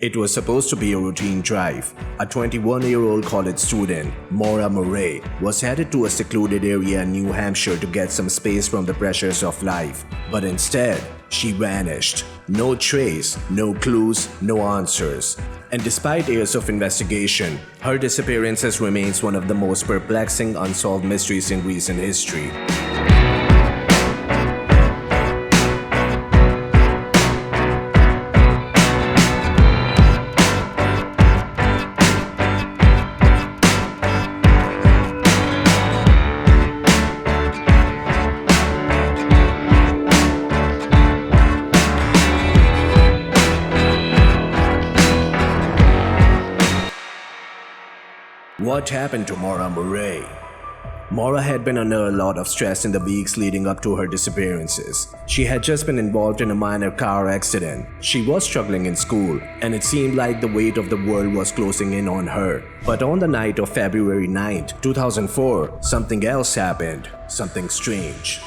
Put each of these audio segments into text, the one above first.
It was supposed to be a routine drive. A 21-year-old college student, Maura Murray, was headed to a secluded area in New Hampshire to get some space from the pressures of life. But instead, she vanished. No trace, no clues, no answers. And despite years of investigation, her disappearance remains one of the most perplexing unsolved mysteries in recent history. What happened to Maura Murray? Maura had been under a lot of stress in the weeks leading up to her disappearances. She had just been involved in a minor car accident. She was struggling in school, and it seemed like the weight of the world was closing in on her. But on the night of February 9th, 2004, something else happened. Something strange.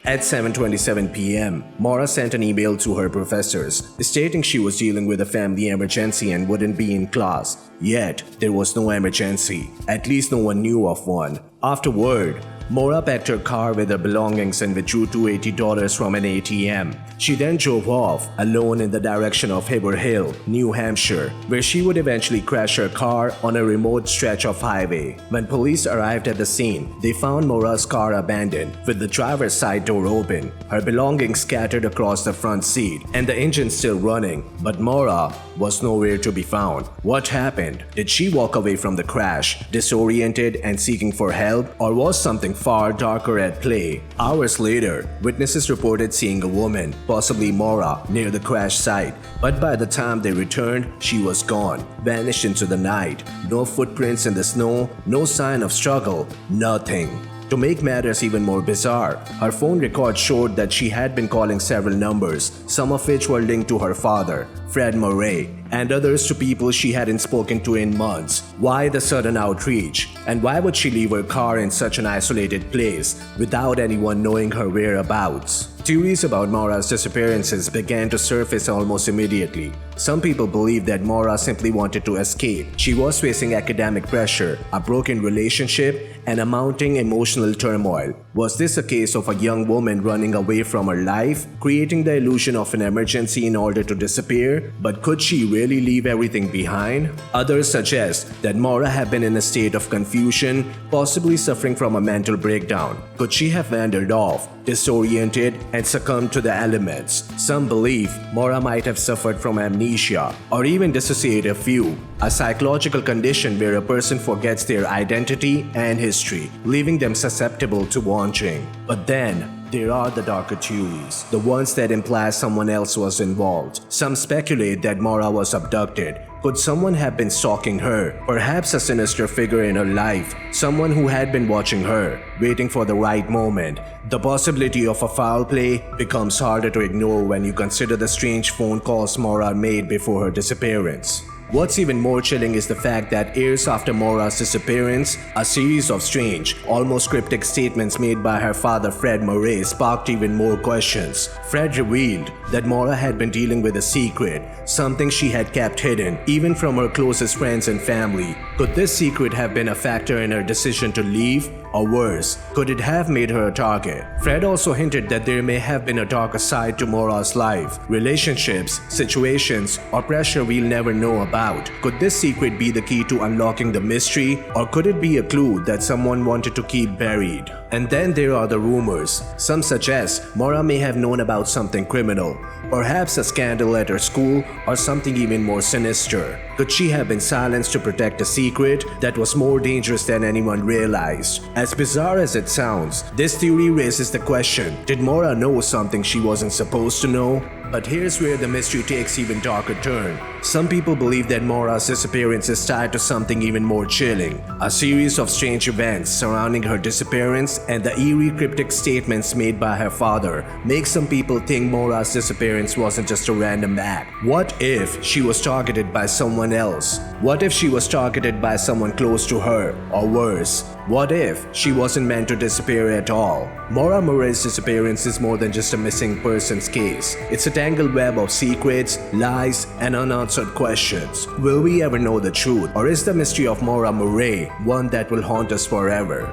At 7:27 p.m., Maura sent an email to her professors, stating she was dealing with a family emergency and wouldn't be in class. Yet, there was no emergency. At least no one knew of one. Afterward, Maura packed her car with her belongings and withdrew $280 from an ATM. She then drove off, alone in the direction of Hampshire Hill, New Hampshire, where she would eventually crash her car on a remote stretch of highway. When police arrived at the scene, they found Maura's car abandoned, with the driver's side door open, her belongings scattered across the front seat, and the engine still running. But Maura was nowhere to be found. What happened? Did she walk away from the crash, disoriented and seeking for help, or was something far darker at play? Hours later, witnesses reported seeing a woman, possibly Maura, near the crash site. But by the time they returned, she was gone, vanished into the night. No footprints in the snow, no sign of struggle, nothing. To make matters even more bizarre, her phone record showed that she had been calling several numbers, some of which were linked to her father, Fred Murray, and others to people she hadn't spoken to in months. Why the sudden outreach? And why would she leave her car in such an isolated place without anyone knowing her whereabouts? Theories about Maura's disappearances began to surface almost immediately. Some people believed that Maura simply wanted to escape. She was facing academic pressure, a broken relationship, and a mounting emotional turmoil. Was this a case of a young woman running away from her life, creating the illusion of an emergency in order to disappear? But could she really leave everything behind? Others suggest that Maura had been in a state of confusion, possibly suffering from a mental breakdown. Could she have wandered off, disoriented, and succumbed to the elements? Some believe Maura might have suffered from amnesia, or even dissociative view, a psychological condition where a person forgets their identity and history, leaving them susceptible to wandering. But then, there are the darker theories, the ones that imply someone else was involved. Some speculate that Maura was abducted. Could someone have been stalking her? Perhaps a sinister figure in her life, someone who had been watching her, waiting for the right moment. The possibility of a foul play becomes harder to ignore when you consider the strange phone calls Maura made before her disappearance. What's even more chilling is the fact that years after Maura's disappearance, a series of strange, almost cryptic statements made by her father Fred Murray sparked even more questions. Fred revealed that Maura had been dealing with a secret, something she had kept hidden, even from her closest friends and family. Could this secret have been a factor in her decision to leave? Or worse, could it have made her a target? Fred also hinted that there may have been a darker side to Maura's life, relationships, situations, or pressure we'll never know about. Could this secret be the key to unlocking the mystery, or could it be a clue that someone wanted to keep buried? And then there are the rumors. Some suggest Maura may have known about something criminal, perhaps a scandal at her school, or something even more sinister. Could she have been silenced to protect a secret that was more dangerous than anyone realized? As bizarre as it sounds, this theory raises the question, did Maura know something she wasn't supposed to know? But here's where the mystery takes even darker turn. Some people believe that Maura's disappearance is tied to something even more chilling. A series of strange events surrounding her disappearance and the eerie cryptic statements made by her father make some people think Maura's disappearance wasn't just a random act. What if she was targeted by someone else? What if she was targeted by someone close to her? Or worse, What if she wasn't meant to disappear at all? Maura Murray's disappearance is more than just a missing persons case. It's a tangled web of secrets, lies, and unanswered questions. Will we ever know the truth, or is the mystery of Maura Murray one that will haunt us forever?